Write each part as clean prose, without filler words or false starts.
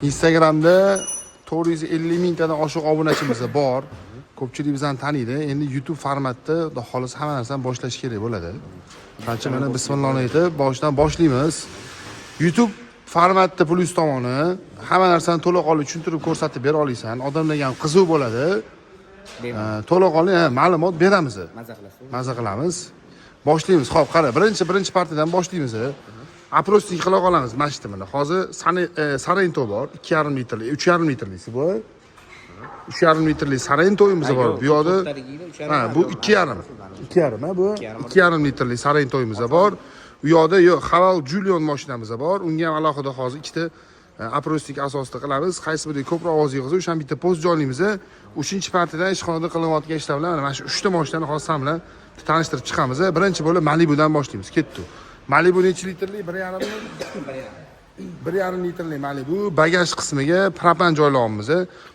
Instagramda 450 mingtadan oshiq obunachimiz bor. Ko'pchilik bizani taniydi. Endi YouTube formatda xudo xohlasa hamma narsani boshlash kerak bo'ladi. Qancha mana bismillah aytib boshdan boshlaymiz. YouTube formatda plyus tomoni hamma narsani to'laqonli tushuntirib ko'rsatib bera olasan. Odamlarga ham qiziq bo'ladi. To'laqonli ma'lumot beramiz. Maza qilamiz. Boshlaymiz. Xo'p, qara, birinchi partiyadan boshlaymiz. Aprostik qila qolamiz mana shu mana. Hozir Sarento bor, 2,5 litrli, 3,5 litrlisi bu. 3,5 litrli Sarento'yimiz bor. Bu yoqda bu 2,5. 2,5 bu 2,5 litrli Sarento'yimiz bor. U yoqda yo'q, Haval Julian mashinamiz bor. Unga ham alohida hozir ikkita aprostik asosida qilamiz. Qaysi biri ko'proq ovoz yig'izsa, o'sha bitta post joylaymiz. 3-partiyadan ishxonada qilinayotgan ishlar bilan mana shu 3 ta mashinani hozir ham bilan tanishtirib chiqamiz. Birinchi bo'lib Malibudan boshlaymiz. Ketdi. Malibu necha litrli? 1,5 1,5 litrli Malibu. Bagaj qismiga propan joylayapmiz.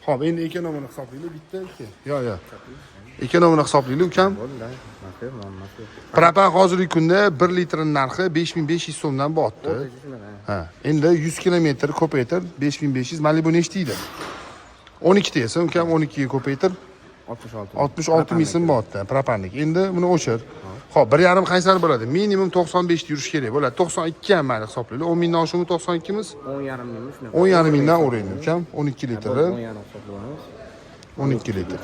Xo'p, endi ekonomini hisoblaylik. Bitta, ikki. Yo'q. Ekonomini hisoblaylik, ukam. Propan hozirgi kunda 1 litrning narxi 5500 so'mdan bo'tdi. Ha, endi 100 kilometr ko'paytir 5500. Malibu nechta edi? 12 ta esa, ukam 12 ga ko'paytir 66 ming so'm bo'tdi propanlik. Endi buni o'chir. Xo'p, 1,5 qaysar bo'ladi? Minimum 95 ta yurish kerak bo'ladi. 92 ham mayli hisoblaylik. 10 mingdan oshimi 92 miz? 10,5 ming shunaqa. 10,5 mingdan o'raydi, ukam. 12 litri. 12 litr.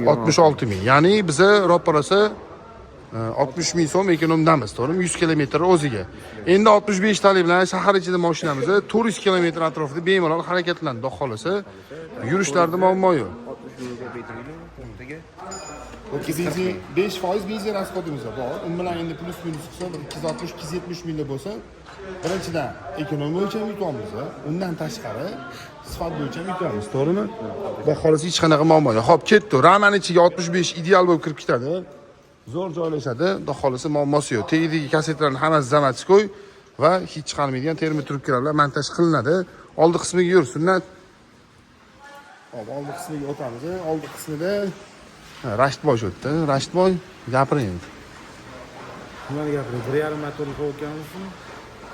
66 ming. Ya'ni biza ro'parasi 60 ming so'm ekonomdamiz, to'g'rimi? 100 kilometr o'ziga. Endi 65 talik bilan shahar ichida mashinamiz 400 kilometr atrofida bemalol harakatlanadi, xudo xolasa. Yurishlarda muammo yo'q. 5% benzin rasxodimiz bor. U bilan endi plus minus qilsa 260-270 mingda bo'lsa, birinchidan ekonomiya bo'yicha yutamiz. Undan tashqari sifat bo'yicha yutamiz, to'g'rimi? Xudo xolasa hech qanaqa muammo yo'q. Xo'p, ketdi. Raman ichiga 65 ideal bo'lib kirib ketadi. Zo'r joylashadi. Xudo xolasa muammosi yo'q. Tagidagi kassetlarni hammasi zamatskoy va hech chiqarmaydigan termo trubkalar bilan montaj qilinadi. Oldi qismiga yur, sunnat. Hop, oldi qismiga o'tamiz. Oldi qismida Rashtboy o'tdi. Rashtboy gapiring. Nimani gapiring? 1,5 motorli qo'yganmizmi?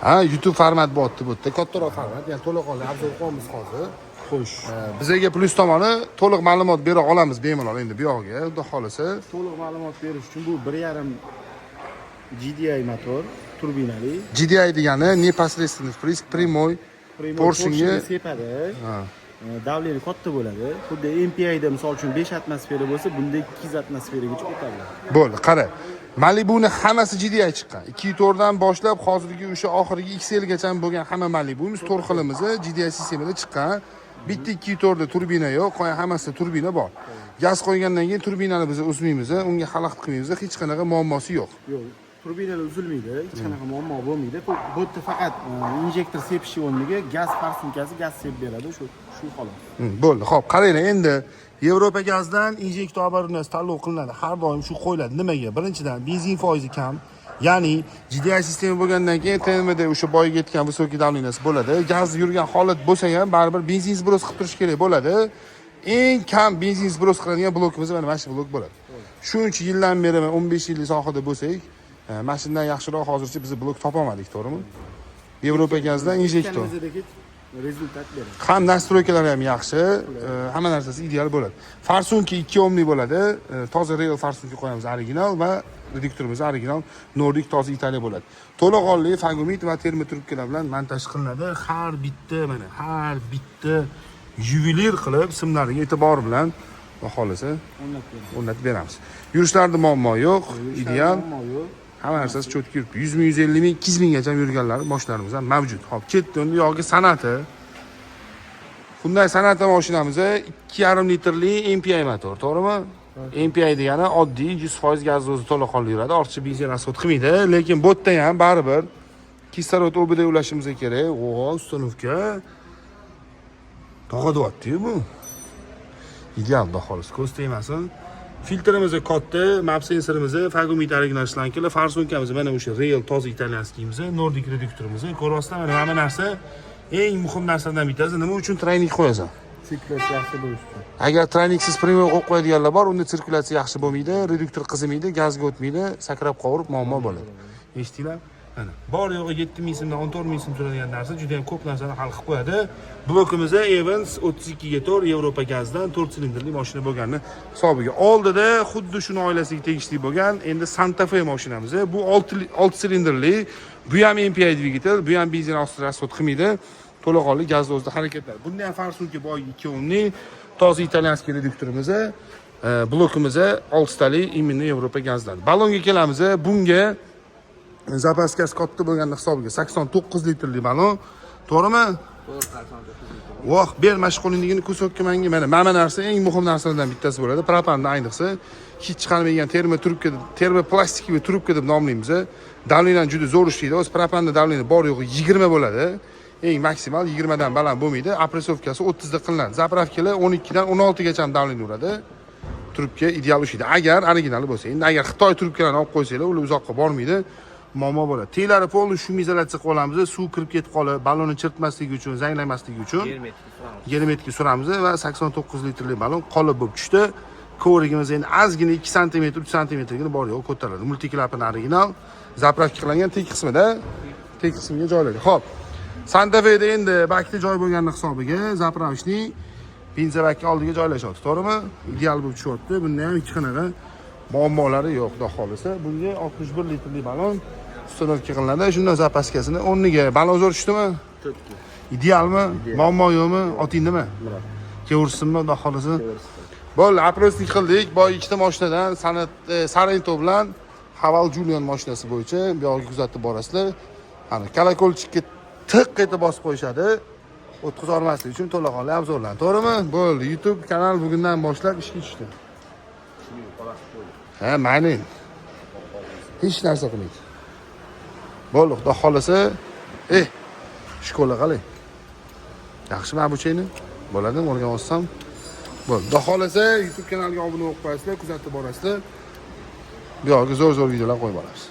Ha, YouTube format bo'tdi bu yerda. Kattaroq format, ya'ni to'laqonli obzor qilamiz hozir. Xo'sh. Bizga plyus tomoni to'liq ma'lumot bera olamiz bemalol endi bu yoqga, xudo xolasa. To'liq ma'lumot berish uchun bu 1,5 GDI motor, turbinali. GDI degani непосредственный впрыск прямой porshingga sepadi. Davleni katta bo'ladi. Xuddi MPI da misol uchun 5 atmosfera bo'lsa, bunda 200 atmosferagacha ko'tariladi. Bo'ldi, qara. Malibuning hammasi GDI chiqqan. 2.4 dan boshlab hozirgi o'sha oxirgi XL gacha bo'lgan hamma Malibuimiz 4 xilimiz GDI sistemada chiqqan. Bitta 2.4 da turbina yo'q, qolgan hammasida turbina bor. Gaz qo'ygandan keyin turbinani biz o'smaymiz, unga xalaqit qilmaymiz, hech qanaqa muammosi yo'q. Yo'q. Turbinalar uzilmaydi, hech qanaqa muammo bo'lmaydi. Bu yerda faqat injektor sepish o'rniga gaz farsunkasi gaz sepib beradi, shu xolos. Bo'ldi. Xo'p, qaranglar, endi Yevropa gazdan injektor oborunasi tanlov qilinadi. Har doim shu qo'yiladi. Nimaga? Birinchidan benzin foizi kam. Ya'ni GDI sistemi bo'lgandan keyin TMD o'sha boyiga yetgan visokiy давленияsi bo'ladi. Gaz yurgan holat bo'lsa ham baribir benzin zbros qilib turish kerak bo'ladi. Eng kam benzin zbros qiladigan blokimiz mana shu blok bo'ladi. Shuncha yildan beri 15 yillik sohada bo'lsak, mana shundan yaxshiroq hozircha biz blok topolmadik, to'g'rimi? Yevropa gazdan injektor. Rezultat beradi. Ham nastroykalari ham yaxshi, hamma narsasi ideal bo'ladi. Farsunki 2 ohmli bo'ladi. Toza real farsunki qo'yamiz, original va reduktorimiz original Nordic toza Italiya bo'ladi. To'laqonli fagomit va termo trubkalar bilan montaj qilinadi. Har bitta yuvelir qilib simlariga e'tibor bilan va xolasa o'rnatib beramiz. Yurishlarda muammo yo'q, ideal. Hamma narsasi cho'tki yuribdi. 100 ming, 150 ming, 200 minggacha yurganlar boshlarimiz ham mavjud. Xo'p, ketdi endi yo'qi san'ati. Bunday san'at mashinamiz 2,5 litrli MPI motor, to'g'rimi? MPI degani oddiy 100% gaz o'zi to'laqonli yuradi, ortiqcha benzin rasxod qilmaydi, lekin bu yerda ham baribir kislorod obida ulashimiz kerak. Uстановка tog'adyapti-yu bu. Ideal xudo xolos, ko'z tegmasin. Filtrimiz katta, map sensorimiz, fagomit original shlankalar, farsunkamiz mana o'sha real toza italyanskiyimiz, Nordic reduktorimiz. Ko'ryapsizlar, mana hamma narsa eng muhim narsalardan bittasi. Nima uchun traynik qo'yasan? Sirkulyatsiya yaxshi bo'lish uchun. Agar trayniksiz primoy qo'yib qo'yadiganlar bor, unda sirkulyatsiya yaxshi bo'lmaydi, reduktor qizimaydi, gazga o'tmaydi, sakrab qovurib muammo bo'ladi. Eshitdinglar? Mana bor yo'g'i 7000 so'mdan 14000 so'm turadigan narsa juda ham ko'p narsani hal qilib qo'yadi. Blokimizda Evans 32 ga 4 Yevropa gazdan 4 silindrli mashina bo'lganini hisobiga. Oldida xuddi shuni oilasiga tegishli bo'lgan endi Santa Fe mashinamiz. Bu 6 silindrli, bu ham MPI dvigatel, bu ham benzin rasxod qilmaydi. To'laqonli gazda o'zida harakatlanadi. Bunda ham farsunki boy 2 o'mli toza italyanskiy reduktorimiz, blokimiz 6 tali именно Yevropa gazdan. Balonga kelamiz. Bunga zapaskasi katta bo'lgan hisobiga 89 litrli balon. To'g'rimi? Voh, ber mashg'ulligini ko'rsatgan menga. Mana narsa eng muhim narsalardan bittasi bo'ladi. Propanni ayniqsa hech chiqarmagan termo plastikli trubka deb nomlaymiz. Davlenidan juda zo'r ishlaydi. O'z propanni davleni bor yo'g'i 20 bo'ladi. Eng maksimal 20 dan baland bo'lmaydi. Apresovkasi 30 da qilinadi. Zapravkalar 12 dan 16 gacha ham davleni uradi. Trubka ideal ishlaydi. Agar originali bo'lsa. Endi agar Xitoy trubkalarini olib qo'ysanglar, ular uzoqqa bormaydi. Muammo bo'ladi. Teglari polni shum izolyatsiya qilib olamiz. Suv kirib ketib qolib, balonni chirtmasligi uchun, zanglamasligi uchun germetikga suramiz va 89 litrli balon qolib bo'lib tushdi. Ko'rigimiz endi ozgina 2 sm, 3 sm bor yo'q ko'tariladi. Multiklapan original, zapravka qilingan tek qismida, tek qismiga joylanadi. Xo'p. Santa Fe'da endi bakda joy bo'lganning hisobiga zapravishning benzabakka oldiga joylashadi. To'g'rimi? Ideal bo'lib tushyapti. Bunda ham hech qanaqa muammolari yo'q, xudo xolisa. Bunga 61 litrli balon uстановка qilinadi. Shundan zapaskasini o'rniga balon zo'r tushdimi? Idealmi? Muammo yo'qmi? Otingdimi? Kevrsinmi, xudo xolisa. Bo'ldi, aprosnik qildik. Boy ikkita mashinadan Sarento bilan Haval Julian mashinasi bo'yicha bu yoqqa kuzatib borasizlar. Ana kolokolchikka tiq etib bosib qo'yishadi. O'tqiz olmaslik uchun to'laqonli obzorlar. To'g'rimi? Bo'ldi. YouTube kanal bugundan boshlab ishga tushdi. Ha, mayli. Hech narsa qilmaydi. Bo'ldi, xudo xolisa, shkola qalay. Yaxshimi abuchayni? Bo'ladimi, o'rganib olsam? Bo'ldi. Xudo xolisa, YouTube kanaliga obuna bo'lib qo'yasizlar, kuzatib borasizlar. Bu yoqqa zo'r videolar qo'yib boramiz.